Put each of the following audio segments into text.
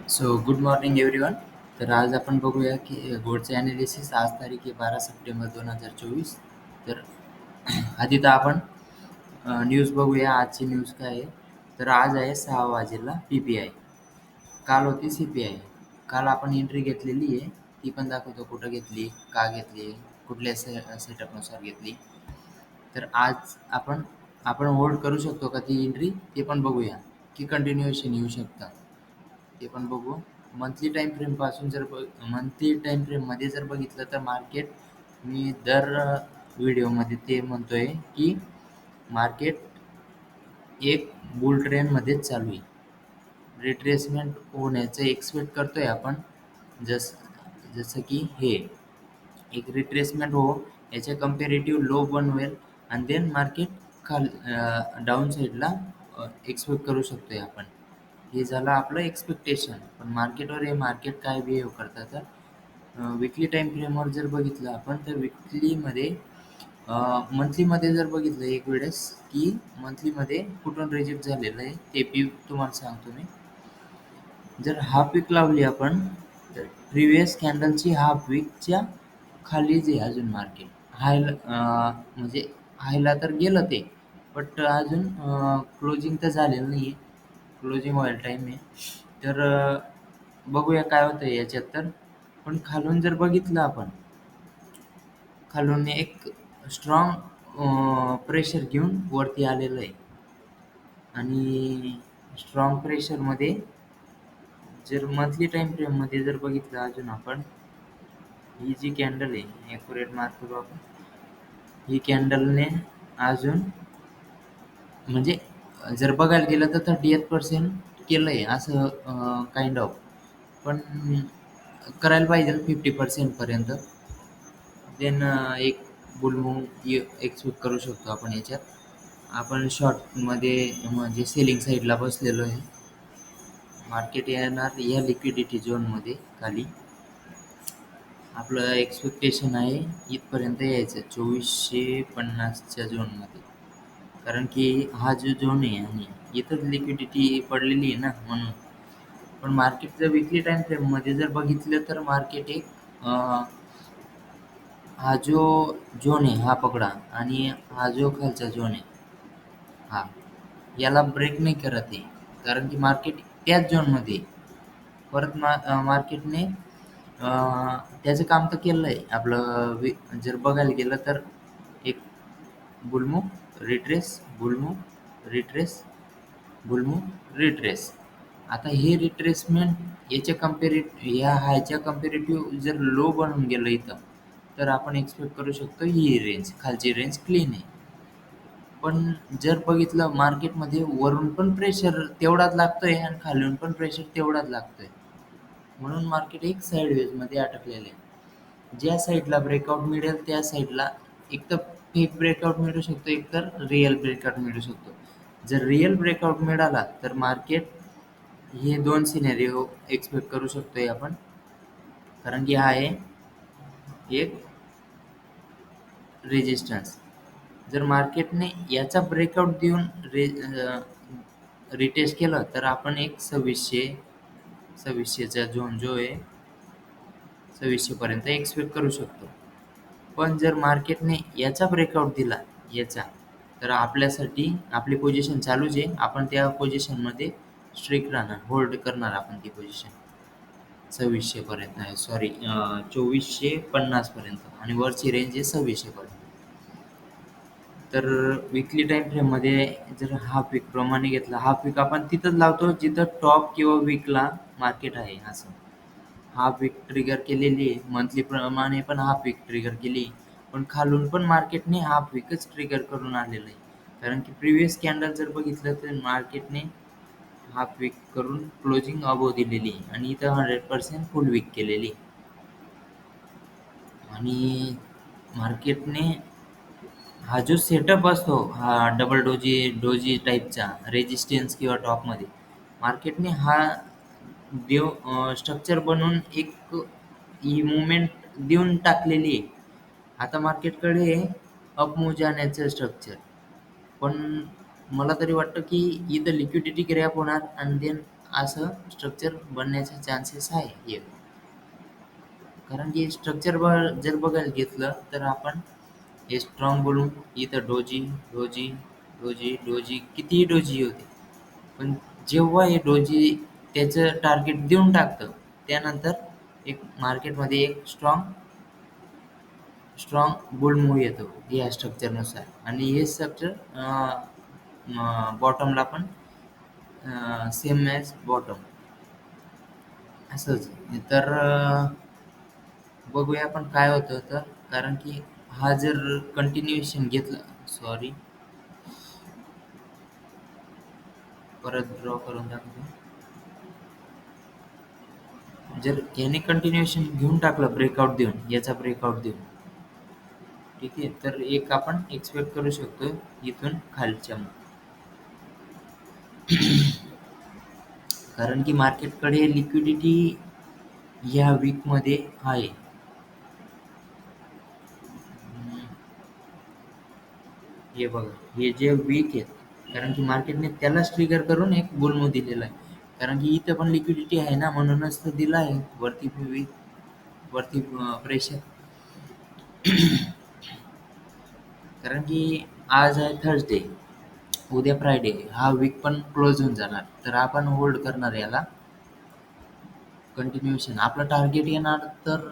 Good morning everyone. तर आज आपण बघूया की गोडचे ॲनालिसिस. आज तारीख आहे 12 सप्टेंबर 2024. तर आधी तर आपण न्यूज बघूया. आजची न्यूज काय आहे? तर आज आहे 6 वाजेला PPI. काल होती CPI. काल आपण एंट्री घेतलेली आहे. ती पण दाखवतो कुठं घेतली, का घेतली, कुठल्या सेटअपनुसार घेतली. तर आज आपण होल्ड करू शकतो का ती एंट्री, ते पण बघूया, की कंटिन्युएशन येऊ शकतात, ते पण बघू. मंथली टाईम फ्रेमपासून मंथली टाईम फ्रेममध्ये जर बघितलं तर मार्केट, मी दर व्हिडिओमध्ये ते म्हणतोय की मार्केट एक बुल ट्रेनमध्येच चालू आहे. रिट्रेसमेंट होण्याचं एक्सपेक्ट करतोय आपण. जसं की हे एक रिट्रेसमेंट हो, याच्या कंपॅरेटिव्ह लो बनवेल आणि देन मार्केट डाऊन साईडला एक्सपेक्ट करू शकतोय आपण. हे झालं आपलं एक्सपेक्टेशन. पण मार्केटवर हे मार्केट काय बिहेव करतं तर विकली टाईम फ्रेमवर जर बघितलं आपण तर विकलीमध्ये मंथलीमध्ये जर बघितलं एक वेळेस की मंथलीमध्ये कुठून रिजेक्ट झालेलं आहे ते तुम्हाला सांगतो मी. जर हाफ वीक लावली आपण तर प्रिव्हियस कॅन्डलची हाफ वीकच्या खालीच आहे अजून मार्केट. म्हणजे हायला तर गेलं ते, बट अजून क्लोजिंग तर झालेलं नाही आहे. क्लोजिंग व्हायला टाईम आहे. तर बघूया काय होतं याच्यात. तर पण खालून जर बघितलं आपण, खालून एक स्ट्रॉंग प्रेशर घेऊन वरती आलेलं आहे. आणि स्ट्रॉंग प्रेशरमध्ये जर मंथली टाईम फ्रेममध्ये जर बघितलं अजून आपण, ही जी कॅन्डल आहे ॲक्युरेट मार्क करू आपण. ही कॅन्डलने अजून म्हणजे जर बघायला गेलं तर 38% केलं आहे असं काइंड ऑफ. पण करायला पाहिजे 50% पर्यंत. देन एक बुल मूव्ह एक्सपेक्ट करू शकतो आपण याच्यात. आपण शॉर्टमध्ये म्हणजे सेलिंग साईडला बसलेलो आहे. मार्केट येणार या लिक्विडिटी झोनमध्ये खाली. आपलं एक्सपेक्टेशन आहे इथपर्यंत यायचं 2450च्या झोनमध्ये. कारण की हा जो झोन आहे आणि इथंच लिक्विडिटी पडलेली आहे ना, म्हणून. पण मार्केट जर विकली टाईम फ्रेममध्ये जर बघितलं तर मार्केट एक हा जो झोन आहे हा पकडा आणि हा जो खालचा झोन आहे हा, याला ब्रेक नाही करत आहे. कारण की मार्केट त्याच झोनमध्ये परत मार्केटने त्याचं काम तर केलं आहे आपलं. जर बघायला गेलं तर एक बुलमूव्ह रिट्रेस, बुलमूव्ह रिट्रेस, बुलमूव्ह रिट्रेस. आता हे रिट्रेसमेंट या हायच्या कंपॅरेटिव्ह जर लो बनून गेलं इथं, तर आपण एक्सपेक्ट करू शकतो ही रेंज, खालची रेंज क्लीन आहे. पण जर बघितलं मार्केटमध्ये वरून पण प्रेशर तेवढाच लागतोय आणि खालून पण प्रेशर तेवढाच लागतोय. म्हणून मार्केट एक साईडवेजमध्ये अटकलेलं आहे. ज्या साईडला ब्रेकआउट मिळेल त्या साईडला एक तर फेक ब्रेकआउट मिळू शकतो, एक तर रिअल ब्रेकआउट मिळू शकतो. जर रिअल ब्रेकआउट मिळाला तर मार्केट हे 2 सिनेरिओ एक्सपेक्ट करू शकतोय आपण. कारण की हा आहे एक रेजिस्टन्स. जर मार्केटने याचा ब्रेकआउट देऊन रिटेस्ट केलं तर आपण एक 2600चा झोन जो आहे 2600पर्यंत एक्सपेक्ट करू शकतो. पण जर मार्केटने याचा ब्रेकआउट दिला याचा, तर आपल्यासाठी आपली पोझिशन चालूच आहे. आपण त्या पोझिशनमध्ये स्ट्रिक्ट राहणार, होल्ड करणार आपण ती पोझिशन 2600पर्यंत, सॉरी 2450पर्यंत, आणि वरची रेंज आहे 2600पर्यंत. तर विकली टाईम फ्रेममध्ये जर हाफ वीक प्रमाणे घेतला, हाफ वीक आपण तिथंच लावतो जिथं टॉप किंवा वीकला मार्केट आहे असं. हाफ वीक ट्रिगर केलेली आहे, मंथली प्रमाणे पण हाफ वीक ट्रिगर केली, पण खालून पण मार्केटने हाफ वीकच ट्रिगर करून आलेलं आहे. कारण की प्रिव्हियस कॅन्डल जर बघितलं तर मार्केटने हाफ वीक करून क्लोजिंग अबोव दिलेली आहे आणि इथं 100% फुल वीक केलेली. आणि मार्केटने हा जो सेटअप असतो हा डबल डोजी टाईपचा रेजिस्टन्स किंवा टॉपमध्ये, मार्केटने हा स्ट्रक्चर बनवून एक ही मुवमेंट देऊन टाकलेली आहे. आता मार्केटकडे अप मूव्ह जाण्याचं स्ट्रक्चर. पण मला तरी वाटतं की इथं लिक्विडिटी ग्रॅप होणार आणि देन असं स्ट्रक्चर बनण्याचे चान्सेस आहे एक. कारण की स्ट्रक्चर जर बघायला घेतलं तर आपण हे स्ट्रॉंग बोलून इथं डोजी, डोजी, डोजी, डोजी कितीही डोजी होते. पण जेव्हा हे डोजी त्याचं टार्गेट देऊन टाकतं, त्यानंतर एक मार्केटमध्ये एक स्ट्रॉंग बुल मूव्ह येतो या स्ट्रक्चरनुसार आणि हे स्ट्रक्चर बॉटमला पण सेम ॲज बॉटम असंच. तर बघूया आपण काय होतं तर कारण की हा जर कंटिन्युएशन घेतला सॉरी परत ड्रॉ करून टाकतो. जर याने कंटिन्युएशन घेऊन टाकलं ब्रेकआउट देऊन याचा ब्रेकआउट देऊन ठीक आहे तर एक आपण एक्सपेक्ट करू शकतो इथून खालच्या कारण की मार्केटकडे लिक्विडिटी ह्या वीकमध्ये आहे. हे बघा हे जे वीक आहेत कारण की मार्केटने त्यालाच ट्रिगर करून एक बुल दिलेला आहे. कारण की इथं पण लिक्विडिटी आहे ना म्हणूनच तो दिला आहे वरती वरती प्रेशर. कारण की आज आहे थर्सडे, उद्या फ्रायडे हा वीक पण क्लोज होऊन जाणार. तर आपण होल्ड करणार याला कंटिन्युएशन. आपलं टार्गेट येणार तर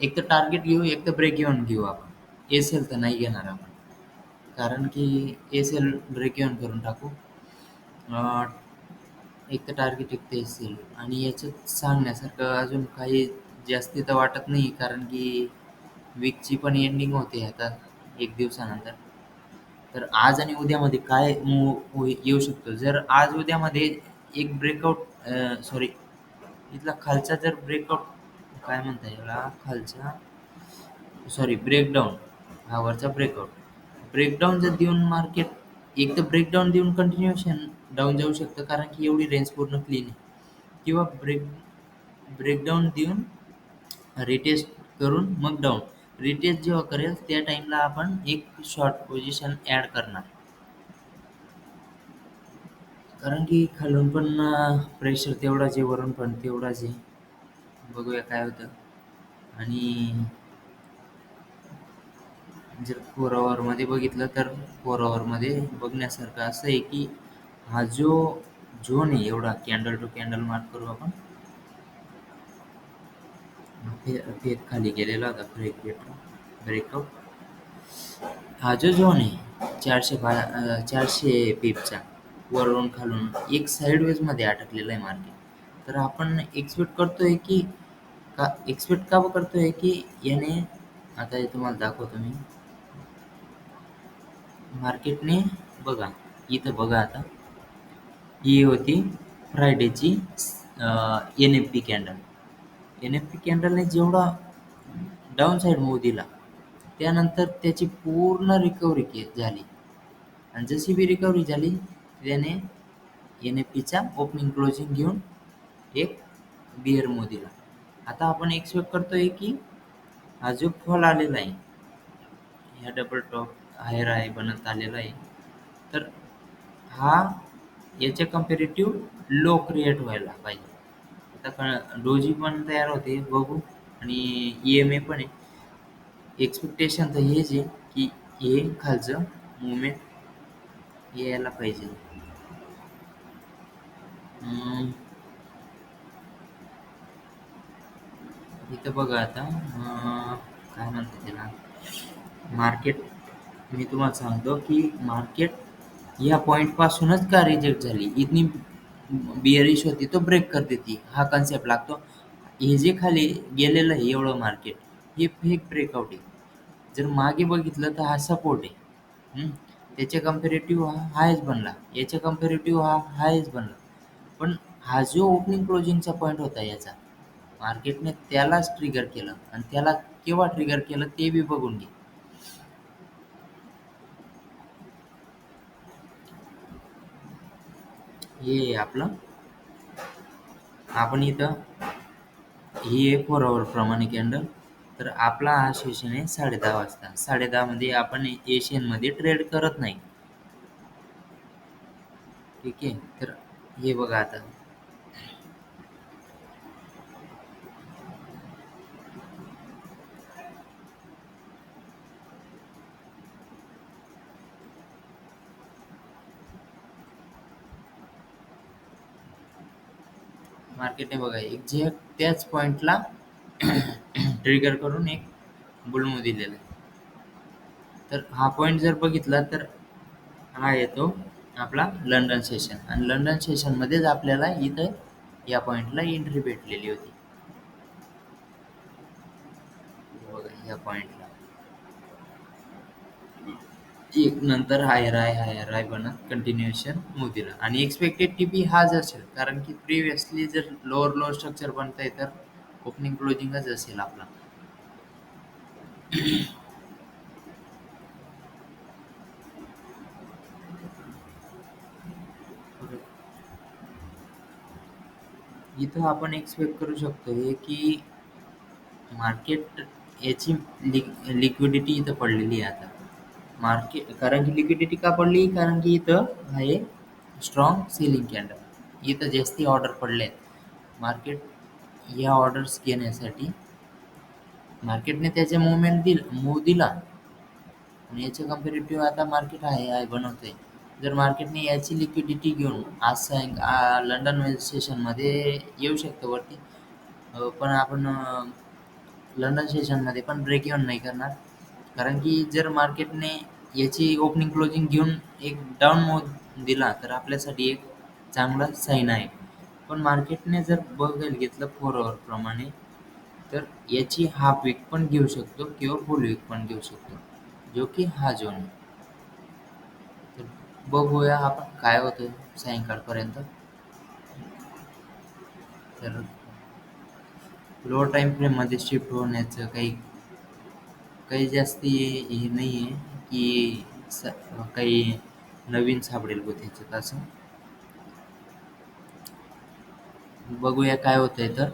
एक तर टार्गेट घेऊ एक तर ब्रेक इव्हन घेऊ आपण. एसेल तर नाही घेणार आपण. कारण की एसेल ब्रेक इव्हन करून टाकू. एक तर टार्गेट एक तर एसेल आणि याच्यात सांगण्यासारखं अजून काही जास्ती तर वाटत नाही कारण की वीकची पण एंडिंग होते आता एक दिवसानंतर. तर आज आणि उद्यामध्ये काय येऊ शकतो जर आज उद्यामध्ये एक ब्रेकआउट सॉरी इथला खालचा जर ब्रेकआउट काय म्हणता याला खालचा सॉरी ब्रेकडाऊन हा वरचा ब्रेकडाऊन जर देऊन मार्केट एक तर ब्रेकडाऊन देऊन कंटिन्युएशन डाऊन जाऊ शकतं कारण की एवढी रेंज पूर्ण क्लीन आहे किंवा ब्रेकडाऊन देऊन रिटेस्ट करून मग डाऊन रिटेस्ट जेव्हा करेल त्या टाईमला आपण एक शॉर्ट पोझिशन ॲड करणार. कारण की खालून पण प्रेशर तेवढाच आहे वरून पण तेवढाच आहे. बघूया काय होतं. आणि जर 4 आवरमध्ये बघितलं तर 4 आवरमध्ये बघण्यासारखं असं आहे की हा जो झोन आहे एवढा कॅन्डल टू कॅन्डल मार्क करू आपण. फेक खाली गेलेला होता ब्रेकआउट. हा जो झोन आहे 400 पिपचा वरून खालून एक साईडवेजमध्ये अटकलेला आहे मार्केट. तर आपण एक्सपेक्ट का करतोय की याने आता हे तुम्हाला दाखवतो मी. मार्केटने बघा इथं बघा आता ही होती फ्रायडेची एन-एफ-पी कॅन्डल. एन-एफ-पी कॅन्डलने जेवढा डाऊन साईड मूव्ह दिला त्यानंतर त्याची पूर्ण रिकव्हरी झाली आणि जशी बी रिकव्हरी झाली त्याने एन-एफ-पीचा ओपनिंग क्लोजिंग घेऊन एक बिअर मूव्ह दिला. आता आपण एक्सपेक्ट करतोय की हा जो फॉल आलेला आहे ह्या डबल टॉप हायर आहे बनत आलेला आहे तर हा याच्या कंपॅरेटिव्ह लो क्रिएट व्हायला पाहिजे. आता डोजी पण तयार होते बघू आणि ई-एम-ए पण आहे. एक्सपेक्टेशन तर हेच आहे की हे खालचं मुवमेंट यायला पाहिजे. इथं बघा आता काय म्हणतात त्याला मार्केट मी तुम्हाला सांगतो की मार्केट या पॉईंटपासूनच का रिजेक्ट झाली इतनी बिअरिश होती तो ब्रेक करते ती हा कन्सेप्ट लागतो. हे जे खाली गेलेलं आहे एवढं मार्केट हे फेक ब्रेकआउट आहे. जर मागे बघितलं तर हा सपोर्ट आहे. त्याच्या कंपॅरेटिव्ह हा हायच बनला याच्या कंपॅरेटिव्ह हा हायच बनला. पण हा जो ओपनिंग क्लोजिंगचा पॉईंट होता याचा मार्केटने त्यालाच ट्रिगर केलं आणि त्याला केव्हा ट्रिगर केलं ते बी बघून घे. हे आपलं आपण इथं ही आहे 4 आवर प्रमाणे कॅन्डल. तर आपला हा सेशन आहे 10:30 वाजता. 10:30 मध्ये आपण एशियनमध्ये ट्रेड करत नाही. ठीक आहे. तर हे बघा आता मार्केटने बघा एक्झॅक्ट त्याच पॉइंटला ट्रिगर करून एक बुल दिलेला आहे. तर हा पॉइंट जर बघितला तर हा येतो आपला लंडन सेशन आणि लंडन सेशनमध्येच आपल्याला इथं या पॉइंटला एंट्री भेटलेली होती. बघा या पॉइंटला एक नंतर हायर हाय बनत कंटिन्युएशन मोदीला आणि एक्सपेक्टेड टीपी हाच असेल कारण की प्रिव्हियसली जर लोअर लोअर स्ट्रक्चर बनतंय तर ओपनिंग क्लोजिंगच असेल आपला. इथं आपण एक्सपेक्ट करू शकतो हे की मार्केट याची लिक्विडिटी इथं पडलेली आहे आता. मार्केट कारण की लिक्विडिटी का पडली कारण की इथं आहे स्ट्रॉंग सेलिंग कॅन्डल इथं जास्ती ऑर्डर पडले आहेत. मार्केट या ऑर्डर्स घेण्यासाठी मार्केटने त्याचे मूव्ह दिला आणि याच्या कम्पेरेटिव्ह आता मार्केट आहे बनवतंय. जर मार्केटने याची लिक्विडिटी घेऊन आज लंडन सेशनमध्ये येऊ शकतं वरती. पण आपण लंडन सेशनमध्ये पण ब्रेक इव्हन नाही करणार. कारण की जर मार्केटने याची ओपनिंग क्लोजिंग घेऊन एक डाऊन मूव्ह दिला तर आपल्यासाठी एक चांगला साईन आहे. पण मार्केटने जर बघायला घेतलं 4 प्रमाणे तर याची हाफ वीक पण घेऊ शकतो किंवा फुल वीक पण घेऊ शकतो. जो की हा झोन आहे. तर बघूया आपण काय होतं सायंकाळपर्यंत. तर लो टाईम फ्रेममध्ये शिफ्ट होण्याचं काही काही जास्ती हे नाही आहे की काही नवीन सापडेल बुवा त्याच्यात असं. बघूया काय होतंय तर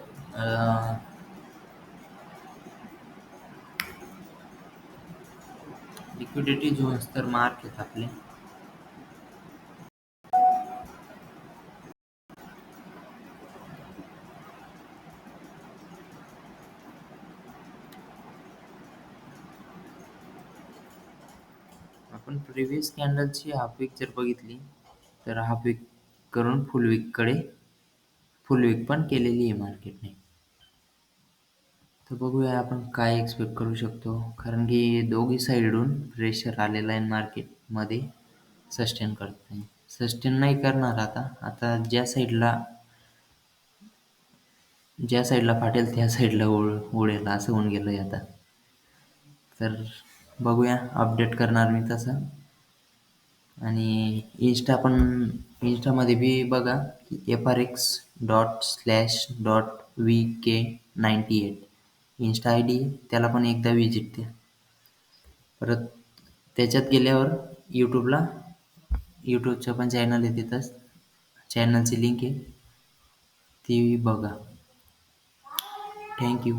लिक्विडिटी झोन्स तर मार्क आहेत आपले. आपण प्रिव्हियस कॅन्डलची हाफ वीक जर बघितली तर हाफ वीक करून फुल वीक पण केलेली आहे मार्केटने. तर बघूया आपण काय एक्सपेक्ट करू शकतो कारण की दोघी साईडून प्रेशर आलेला आहे मार्केटमध्ये सस्टेन करत नाही. सस्टेन नाही करणार आता. आता ज्या साईडला फाटेल त्या साईडला उडेल असं होऊन गेलंय आता. तर बघूया अपडेट करणार मी तसं. आणि इंस्टामध्ये बी बघा की FRX./.VK98 इन्स्टा आय डी त्याला पण एकदा विजिट द्या. परत त्याच्यात गेल्यावर यूट्यूबचं पण चॅनल आहे तिथंच. चॅनलची लिंक आहे ती बघा. Thank you.